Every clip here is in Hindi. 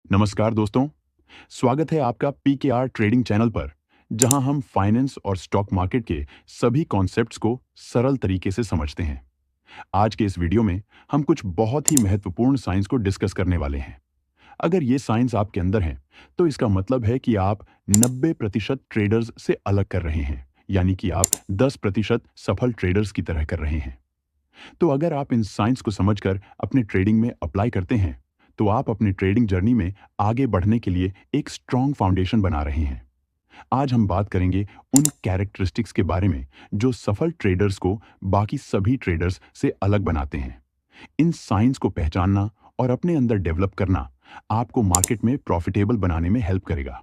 नमस्कार दोस्तों, स्वागत है आपका पीकेआर ट्रेडिंग चैनल पर, जहां हम फाइनेंस और स्टॉक मार्केट के सभी कॉन्सेप्ट्स को सरल तरीके से समझते हैं। आज के इस वीडियो में हम कुछ बहुत ही महत्वपूर्ण साइंस को डिस्कस करने वाले हैं। अगर ये साइंस आपके अंदर है, तो इसका मतलब है कि आप 90% ट्रेडर्स से अलग कर रहे हैं, यानी कि आप 10% सफल ट्रेडर्स की तरह कर रहे हैं। तो अगर आप इन साइंस को समझकर अपने ट्रेडिंग में अप्लाई करते हैं, तो आप अपनी ट्रेडिंग जर्नी में आगे बढ़ने के लिए एक स्ट्रॉन्ग फाउंडेशन बना रहे हैं। आज हम बात करेंगे उन कैरेक्टरिस्टिक्स के बारे में जो सफल ट्रेडर्स को बाकी सभी ट्रेडर्स से अलग बनाते हैं। इन साइंस को पहचानना और अपने अंदर डेवलप करना आपको मार्केट में प्रॉफिटेबल बनाने में हेल्प करेगा।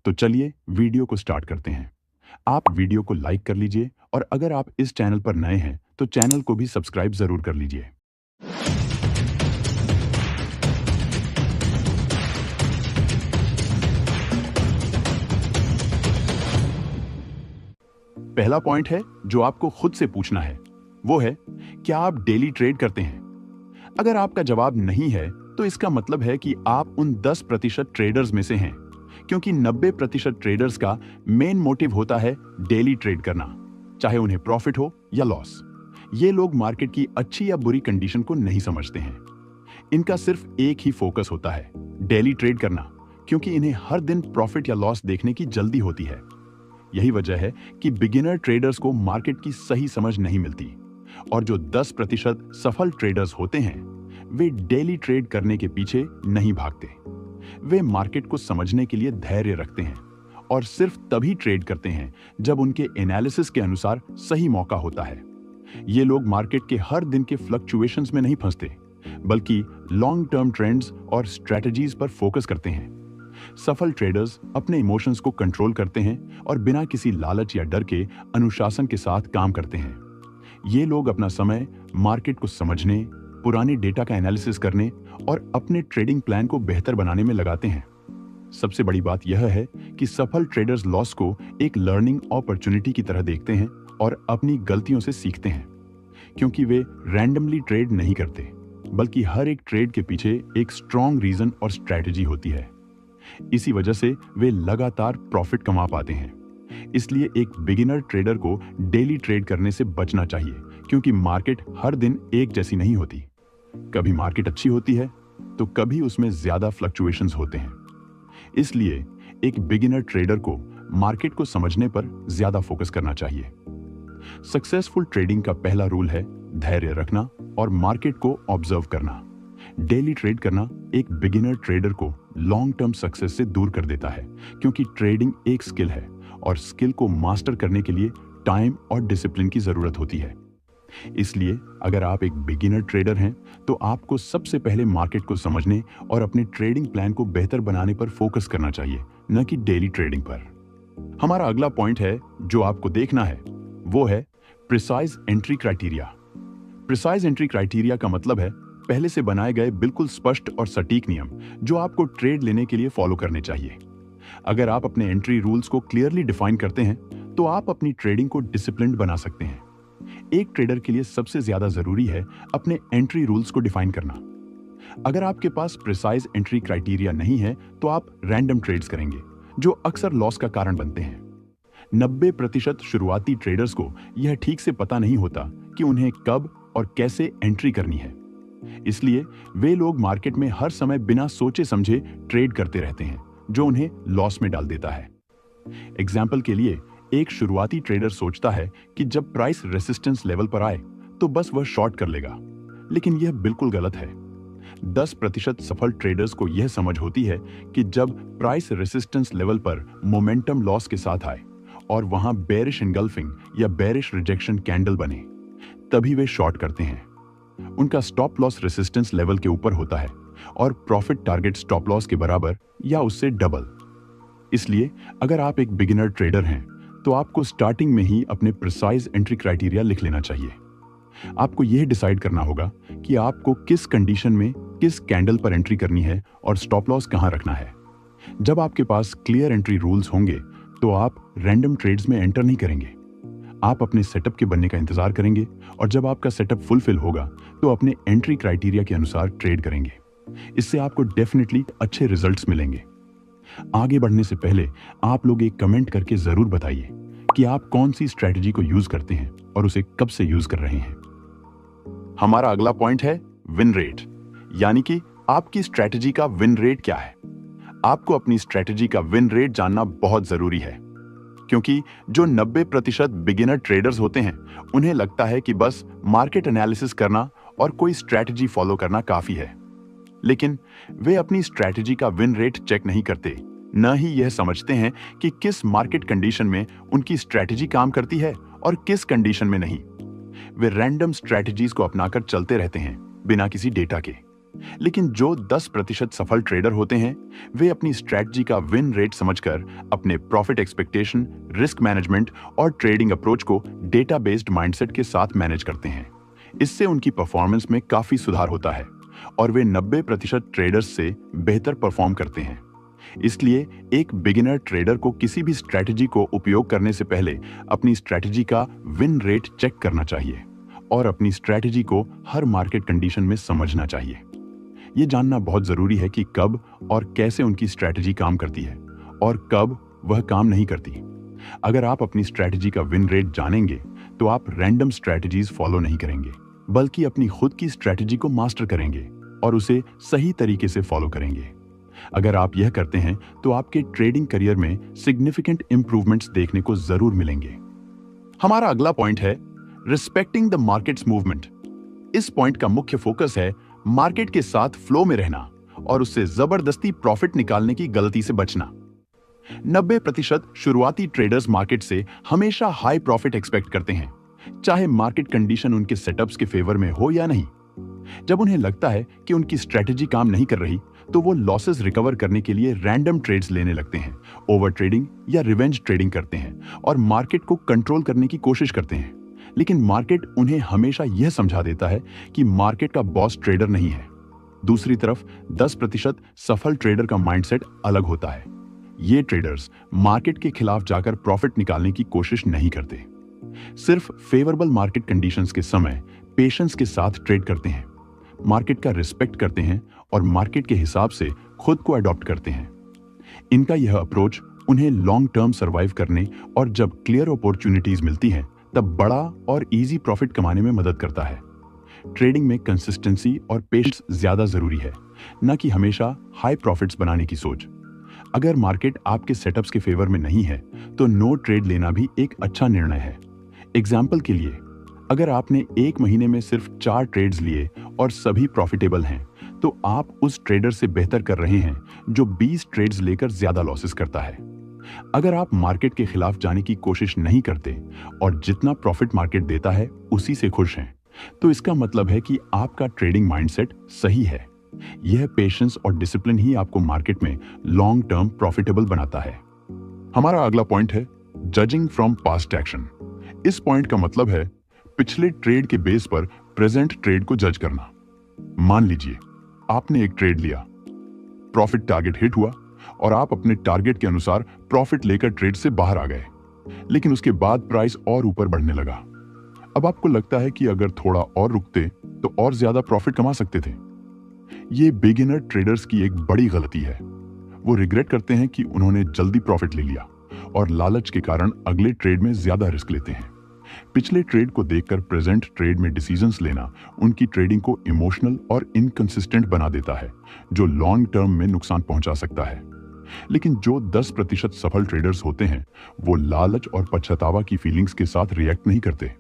तो चलिए वीडियो को स्टार्ट करते हैं। आप वीडियो को लाइक कर लीजिए और अगर आप इस चैनल पर नए हैं तो चैनल को भी सब्सक्राइब जरूर कर लीजिए। पहला पॉइंट है जो आपको खुद से पूछना है, वो है क्या आप डेली ट्रेड करते हैं? अगर आपका जवाब नहीं है तो इसका मतलब है कि आप उन 10% ट्रेडर्स में से हैं, क्योंकि 90% ट्रेडर्स का मेन मोटिव होता है डेली ट्रेड करना, चाहे उन्हें प्रॉफिट हो या लॉस। ये लोग मार्केट की अच्छी या बुरी कंडीशन को नहीं समझते हैं। इनका सिर्फ एक ही फोकस होता है, डेली ट्रेड करना, क्योंकि इन्हें हर दिन प्रॉफिट या लॉस देखने की जल्दी होती है। यही वजह है कि बिगिनर ट्रेडर्स को मार्केट की सही समझ नहीं मिलती, और जो 10% सफल ट्रेडर्स होते हैं वे डेली ट्रेड करने के पीछे नहीं भागते। वे मार्केट को समझने के लिए धैर्य रखते हैं और सिर्फ तभी ट्रेड करते हैं जब उनके एनालिसिस के अनुसार सही मौका होता है। ये लोग मार्केट के हर दिन के फ्लक्चुएशंस में नहीं फंसते, बल्कि लॉन्ग टर्म ट्रेंड्स और स्ट्रेटजीज पर फोकस करते हैं। सफल ट्रेडर्स अपने इमोशंस को कंट्रोल करते हैं और बिना किसी लालच या डर के अनुशासन के साथ काम करते हैं। ये लोग अपना समय मार्केट को समझने, पुराने डेटा का एनालिसिस करने और अपने ट्रेडिंग प्लान को बेहतर बनाने में लगाते हैं। सबसे बड़ी बात यह है कि सफल ट्रेडर्स लॉस को एक लर्निंग अपॉर्चुनिटी की तरह देखते हैं और अपनी गलतियों से सीखते हैं, क्योंकि वे रैंडमली ट्रेड नहीं करते, बल्कि हर एक ट्रेड के पीछे एक स्ट्रॉन्ग रीजन और स्ट्रैटेजी होती है। इसी वजह से वे लगातार प्रॉफिट कमा पाते हैं। इसलिए एक बिगिनर ट्रेडर को डेली ट्रेड करने से बचना चाहिए, क्योंकि मार्केट हर दिन एक जैसी नहीं होती। कभी मार्केट अच्छी होती है तो कभी उसमें ज्यादा फ्लक्चुएशंस होते हैं। इसलिए एक बिगिनर ट्रेडर को मार्केट को समझने पर ज्यादा फोकस करना चाहिए। सक्सेसफुल ट्रेडिंग का पहला रूल है धैर्य रखना और मार्केट को ऑब्जर्व करना। डेली ट्रेड करना एक बिगिनर ट्रेडर को लॉन्ग टर्म सक्सेस से दूर कर देता है, क्योंकि ट्रेडिंग एक स्किल है और स्किल को मास्टर करने के लिए टाइम और डिसिप्लिन की जरूरत होती है। इसलिए अगर आप एक बिगिनर ट्रेडर हैं तो आपको सबसे पहले मार्केट को समझने और अपने ट्रेडिंग प्लान को बेहतर बनाने पर फोकस करना चाहिए, न कि डेली ट्रेडिंग पर। हमारा अगला पॉइंट है जो आपको देखना है, वो है precise entry criteria. Precise entry criteria का मतलब है पहले से बनाए गए बिल्कुल स्पष्ट और सटीक नियम जो आपको ट्रेड लेने के लिए फॉलो करने चाहिए। अगर आप अपने एंट्री रूल्स को क्लियरली डिफाइन करते हैं तो आप अपनी ट्रेडिंग को डिसिप्लिन्ड बना सकते हैं। एक ट्रेडर के लिए सबसे ज्यादा जरूरी है अपने एंट्री रूल्स को डिफाइन करना। अगर आपके पास प्रिसाइज एंट्री क्राइटेरिया नहीं है तो आप रैंडम ट्रेड्स करेंगे, जो अक्सर लॉस का कारण बनते हैं। 90% शुरुआती ट्रेडर्स को यह ठीक से पता नहीं होता कि उन्हें कब और कैसे एंट्री करनी है। इसलिए वे लोग मार्केट में हर समय बिना सोचे समझे ट्रेड करते रहते हैं, जो उन्हें लॉस में डाल देता है। एग्जाम्पल के लिए, एक शुरुआती ट्रेडर सोचता है कि जब प्राइस रेसिस्टेंस लेवल पर आए तो बस वह शॉर्ट कर लेगा, लेकिन यह बिल्कुल गलत है। 10% सफल ट्रेडर्स को यह समझ होती है कि जब प्राइस रेसिस्टेंस लेवल पर मोमेंटम लॉस के साथ आए और वहां बेरिश एंगल्फिंग या बेरिश रिजेक्शन कैंडल बने, तभी वे शॉर्ट करते हैं। उनका स्टॉप लॉस रेसिस्टेंस लेवल के ऊपर होता है और प्रॉफिट टारगेट स्टॉप लॉस के बराबर या उससे डबल। इसलिए अगर आप एक बिगिनर ट्रेडर हैं तो आपको स्टार्टिंग में ही अपने प्रिसाइज एंट्री क्राइटेरिया लिख लेना चाहिए। आपको यह डिसाइड करना होगा कि आपको किस कंडीशन में किस कैंडल पर एंट्री करनी है और स्टॉप लॉस कहां रखना है। जब आपके पास क्लियर एंट्री रूल्स होंगे तो आप रैंडम ट्रेड्स में एंटर नहीं करेंगे। आप अपने सेटअप के बनने का इंतजार करेंगे और जब आपका सेटअप फुलफिल होगा तो अपने एंट्री क्राइटेरिया के अनुसार ट्रेड करेंगे। इससे आपको डेफिनेटली अच्छे रिजल्ट्स मिलेंगे। आगे बढ़ने से पहले आप लोग एक कमेंट करके जरूर बताइए कि आप कौन सी स्ट्रेटजी को यूज करते हैं और उसे कब से यूज कर रहे हैं। हमारा अगला पॉइंट है विन रेट, यानी कि आपकी स्ट्रेटजी का विन रेट क्या है। आपको अपनी स्ट्रेटजी का विन रेट जानना बहुत जरूरी है, क्योंकि जो 90% बिगिनर ट्रेडर्स होते हैं उन्हें लगता है कि बस मार्केट एनालिसिस करना और कोई स्ट्रेटजी फॉलो करना काफी है, लेकिन वे अपनी स्ट्रेटजी का विन रेट चेक नहीं करते, न ही यह समझते हैं कि किस मार्केट कंडीशन में उनकी स्ट्रेटजी काम करती है और किस कंडीशन में नहीं। वे रैंडम स्ट्रेटजीज को अपनाकर चलते रहते हैं बिना किसी डेटा के। लेकिन जो 10% सफल ट्रेडर होते हैं वे अपनी स्ट्रेटजी का विन रेट समझकर अपने प्रॉफिट एक्सपेक्टेशन, रिस्क मैनेजमेंट और ट्रेडिंग अप्रोच को डेटा बेस्ड माइंडसेट के साथ मैनेज करते हैं। इससे उनकी परफॉर्मेंस में काफी सुधार होता है और वे 90% ट्रेडर्स से बेहतर परफॉर्म करते हैं। इसलिए एक बिगिनर ट्रेडर को किसी भी स्ट्रेटजी को उपयोग करने से पहले अपनी स्ट्रेटजी का विन रेट चेक करना चाहिए और अपनी स्ट्रेटजी को हर मार्केट कंडीशन में समझना चाहिए। ये जानना बहुत जरूरी है कि कब और कैसे उनकी स्ट्रेटजी काम करती है और कब वह काम नहीं करती। अगर आप अपनी स्ट्रेटजी का विन रेट जानेंगे तो आप रैंडम स्ट्रेटजीज फॉलो नहीं करेंगे, बल्कि अपनी खुद की स्ट्रेटजी को मास्टर करेंगे और उसे सही तरीके से फॉलो करेंगे। अगर आप यह करते हैं तो आपके ट्रेडिंग करियर में सिग्निफिकेंट इंप्रूवमेंट्स देखने को जरूर मिलेंगे। हमारा अगला पॉइंट है रिस्पेक्टिंग द मार्केट्स मूवमेंट। इस पॉइंट का मुख्य फोकस है मार्केट के साथ फ्लो में रहना और उससे जबरदस्ती प्रॉफिट निकालने की गलती से बचना। 90% शुरुआती ट्रेडर्स मार्केट से हमेशा हाई प्रॉफिट एक्सपेक्ट करते हैं, चाहे मार्केट कंडीशन उनके सेटअप्स के फेवर में हो या नहीं। जब उन्हें लगता है कि उनकी स्ट्रेटजी काम नहीं कर रही तो वो लॉसेस रिकवर करने के लिए रैंडम ट्रेड्स लेने लगते हैं, ओवर ट्रेडिंग या रिवेंज ट्रेडिंग करते हैं और मार्केट को कंट्रोल करने की कोशिश करते हैं। लेकिन मार्केट उन्हें हमेशा यह समझा देता है कि मार्केट का बॉस ट्रेडर नहीं है। दूसरी तरफ 10% सफल ट्रेडर का माइंडसेट अलग होता है। ये ट्रेडर्स मार्केट के खिलाफ जाकर प्रॉफिट निकालने की कोशिश नहीं करते, सिर्फ फेवरेबल मार्केट कंडीशंस के समय पेशेंस के साथ ट्रेड करते हैं, मार्केट का रिस्पेक्ट करते हैं और मार्केट के हिसाब से खुद को अडॉप्ट करते हैं। इनका यह अप्रोच उन्हें लॉन्ग टर्म सर्वाइव करने और जब क्लियर अपॉर्चुनिटीज मिलती हैं तब बड़ा और इजी प्रॉफिट कमाने में मदद करता है। ट्रेडिंग में कंसिस्टेंसी और पेशेंस ज्यादा जरूरी है, न कि हमेशा हाई प्रॉफिट्स बनाने की सोच। अगर मार्केट आपके सेटअप्स के फेवर में नहीं है तो नो ट्रेड लेना भी एक अच्छा निर्णय है। एग्जाम्पल के लिए, अगर आपने एक महीने में सिर्फ 4 ट्रेड्स लिए और सभी प्रॉफिटेबल हैं, तो आप उस ट्रेडर से बेहतर कर रहे हैं जो 20 ट्रेड्स लेकर ज्यादा लॉसेस करता है। अगर आप मार्केट के खिलाफ जाने की कोशिश नहीं करते और जितना प्रॉफिट मार्केट देता है उसी से खुश हैं, तो इसका मतलब है कि आपका ट्रेडिंग माइंडसेट सही है। यह पेशेंस और डिसिप्लिन ही आपको मार्केट में लॉन्ग टर्म प्रॉफिटेबल बनाता है। हमारा अगला पॉइंट है जजिंग फ्रॉम पास्ट एक्शन। इस पॉइंट का मतलब है पिछले ट्रेड के बेस पर प्रेजेंट ट्रेड को जज करना। मान लीजिए आपने एक ट्रेड लिया, प्रॉफिट टारगेट हिट हुआ और आप अपने टारगेट के अनुसार प्रॉफिट लेकर ट्रेड से बाहर आ गए, लेकिन उसके बाद प्राइस और ऊपर बढ़ने लगा। अब आपको लगता है कि अगर थोड़ा और रुकते तो और ज्यादा प्रॉफिट कमा सकते थे। ये बिगिनर ट्रेडर्स की एक बड़ी गलती है। वो रिग्रेट करते हैं कि उन्होंने जल्दी प्रॉफिट ले लिया और लालच के कारण अगले ट्रेड में ज्यादा रिस्क लेते हैं। पिछले ट्रेड को देखकर प्रेजेंट ट्रेड में डिसीजंस लेना उनकी ट्रेडिंग को इमोशनल और इनकंसिस्टेंट बना देता है, जो लॉन्ग टर्म में नुकसान पहुंचा सकता है। लेकिन जो 10% सफल ट्रेडर्स होते हैं वो लालच और पछतावा की फीलिंग्स के साथ रिएक्ट नहीं करते।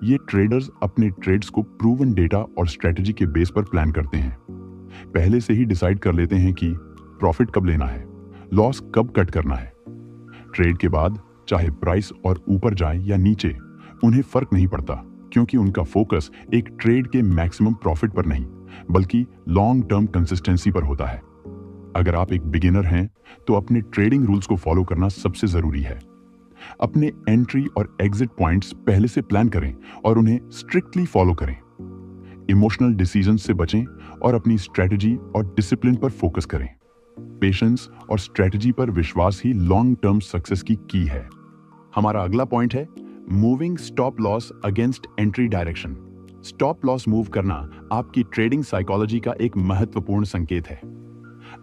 ये ट्रेडर्स अपने ट्रेड्स को प्रूवन डेटा और स्ट्रेटजी के बेस पर प्लान करते हैं। पहले से ही डिसाइड कर लेते हैं कि प्रॉफिट कब लेना है, लॉस कब कट करना है। ट्रेड के बाद चाहे प्राइस और ऊपर जाए या नीचे, उन्हें फर्क नहीं पड़ता, क्योंकि उनका फोकस एक ट्रेड के मैक्सिमम प्रॉफिट पर नहीं बल्कि लॉन्ग टर्म कंसिस्टेंसी पर होता है। अगर आप एक बिगिनर हैं तो अपने ट्रेडिंग रूल्स को फॉलो करना सबसे जरूरी है। अपने एंट्री और एग्जिट पॉइंट्स पहले से प्लान करें और उन्हें स्ट्रिक्टली फॉलो करें। इमोशनल डिसीजन से बचें और अपनी स्ट्रेटजी और डिसिप्लिन पर फोकस करें। पेशेंस और स्ट्रेटजी पर विश्वास ही लॉन्ग टर्म सक्सेस की की है। हमारा अगला पॉइंट है moving stop loss against entry direction. Stop loss move करना आपकी ट्रेडिंग साइकोलॉजी का एक महत्वपूर्ण संकेत है।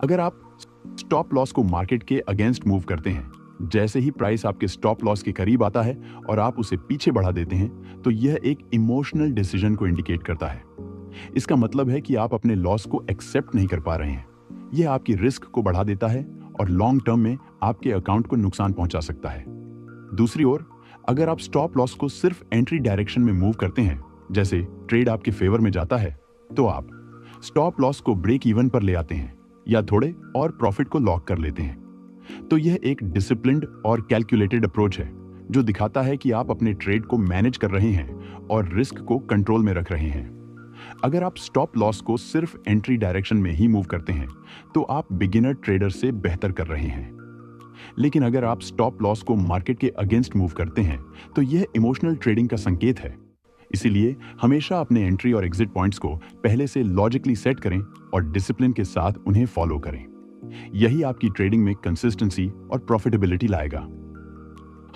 अगर आप स्टॉप लॉस को मार्केट के अगेंस्ट मूव करते हैं, जैसे ही प्राइस आपके स्टॉप लॉस के करीब आता है और आप उसे पीछे बढ़ा देते हैं, तो यह एक इमोशनल डिसीजन को इंडिकेट करता है। इसका मतलब है कि आप अपने लॉस को एक्सेप्ट नहीं कर पा रहे हैं। यह आपकी रिस्क को बढ़ा देता है और लॉन्ग टर्म में आपके अकाउंट को नुकसान पहुंचा सकता है। दूसरी ओर, अगर आप स्टॉप लॉस को सिर्फ एंट्री डायरेक्शन में मूव करते हैं, जैसे ट्रेड आपके फेवर में जाता है, तो आप स्टॉप लॉस को ब्रेक इवन पर ले आते हैं या थोड़े और प्रॉफिट को लॉक कर लेते हैं। तो यह एक डिसिप्लिन्ड और कैलकुलेटेड अप्रोच है जो दिखाता है कि आप अपने ट्रेड को मैनेज कर रहे हैं और रिस्क को कंट्रोल में रख रहे हैं। अगर आप स्टॉप लॉस को सिर्फ एंट्री डायरेक्शन में ही मूव करते हैं, तो आप बिगिनर ट्रेडर से बेहतर कर रहे हैं। लेकिन अगर आप स्टॉप लॉस को मार्केट के अगेंस्ट मूव करते हैं, तो यह इमोशनल ट्रेडिंग का संकेत है। इसीलिए हमेशा अपने एंट्री और एग्जिट पॉइंट्स को पहले से लॉजिकली सेट करें और डिसिप्लिन के साथ उन्हें फॉलो करें। यही आपकी ट्रेडिंग में कंसिस्टेंसी और प्रॉफिटेबिलिटी लाएगा।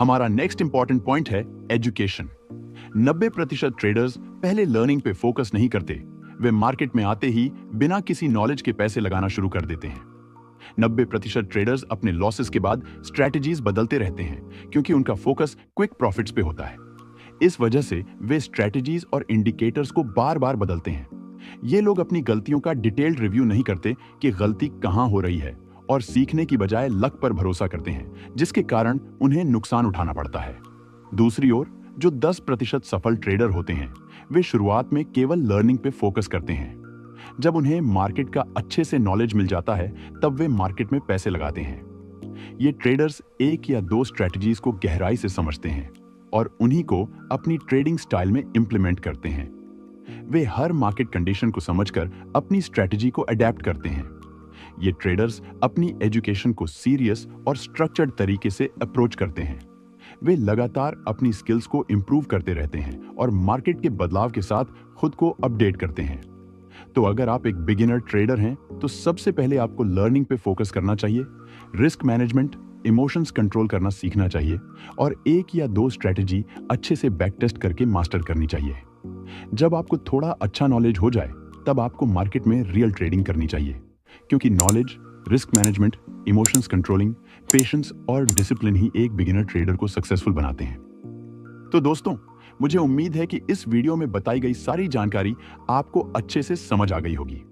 हमारा नेक्स्ट इंपॉर्टेंट पॉइंट है एजुकेशन। 90% ट्रेडर्स पहले लर्निंग पे फोकस नहीं करते। वे मार्केट में आते ही बिना किसी नॉलेज के पैसे लगाना शुरू कर देते हैं। 90% ट्रेडर्स अपने लॉसेस के बाद स्ट्रैटेजीज बदलते रहते हैं क्योंकि उनका फोकस क्विक प्रॉफिट्स पे होता है। इस वजह से वे स्ट्रैटेजीज और इंडिकेटर्स को बार बार बदलते हैं। ये लोग अपनी गलतियों का डिटेल्ड रिव्यू नहीं करते कि गलती कहां हो रही है, और सीखने की बजाय लक पर भरोसा करते हैं, जिसके कारण उन्हें नुकसान उठाना पड़ता है। दूसरी ओर, जो 10% सफल ट्रेडर होते हैं, वे शुरुआत में केवल लर्निंग पे फोकस करते हैं। जब उन्हें मार्केट का अच्छे से नॉलेज मिल जाता है, तब वे मार्केट में पैसे लगाते हैं। ये ट्रेडर्स एक या दो स्ट्रैटेजीज को गहराई से समझते हैं और उन्हीं को अपनी ट्रेडिंग स्टाइल में इंप्लीमेंट करते हैं। वे हर मार्केट कंडीशन को समझकर अपनी स्ट्रैटेजी को अडेप्ट करते हैं। ये ट्रेडर्स अपनी एजुकेशन को सीरियस और स्ट्रक्चर्ड तरीके से अप्रोच करते हैं। वे लगातार अपनी स्किल्स को इंप्रूव करते रहते हैं और मार्केट के बदलाव के साथ खुद को अपडेट करते हैं। तो अगर आप एक बिगिनर ट्रेडर हैं, तो सबसे पहले आपको लर्निंग पे फोकस करना चाहिए, रिस्क मैनेजमेंट, इमोशंस कंट्रोल करना सीखना चाहिए और एक या दो स्ट्रैटेजी अच्छे से बैक टेस्ट करके मास्टर करनी चाहिए। जब आपको थोड़ा अच्छा नॉलेज हो जाए, तब आपको मार्केट में रियल ट्रेडिंग करनी चाहिए, क्योंकि knowledge, risk management, emotions controlling, patience और डिसिप्लिन ही एक बिगिनर ट्रेडर को सक्सेसफुल बनाते हैं। तो दोस्तों, मुझे उम्मीद है कि इस वीडियो में बताई गई सारी जानकारी आपको अच्छे से समझ आ गई होगी।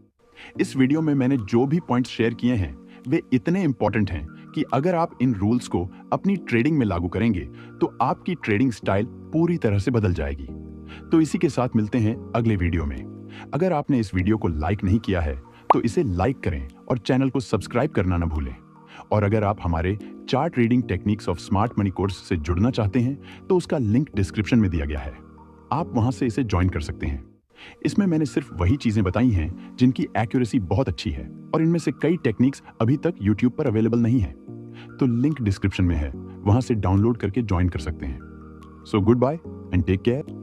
इस वीडियो में मैंने जो भी पॉइंट्स शेयर किए हैं, वे इतने इंपॉर्टेंट हैं कि अगर आप इन रूल्स को अपनी ट्रेडिंग में लागू करेंगे, तो आपकी ट्रेडिंग स्टाइल पूरी तरह से बदल जाएगी। तो इसी के साथ मिलते हैं अगले वीडियो में। अगर आपने इस वीडियो को लाइक नहीं किया है, तो इसे लाइक करें और चैनल को सब्सक्राइब करना न भूलें। और अगर आप हमारे chart reading techniques of smart money course से जुड़ना चाहते हैं, तो उसका लिंक डिस्क्रिप्शन में दिया गया है। आप वहां से इसे ज्वाइन कर सकते हैं। इसमें मैंने सिर्फ वही चीजें बताई हैं जिनकी एक्यूरेसी बहुत अच्छी है, और इनमें से कई टेक्निक्स अभी तक यूट्यूब पर अवेलेबल नहीं है। तो लिंक डिस्क्रिप्शन में है, वहां से डाउनलोड करके ज्वाइन कर सकते हैं। So goodbye and take care.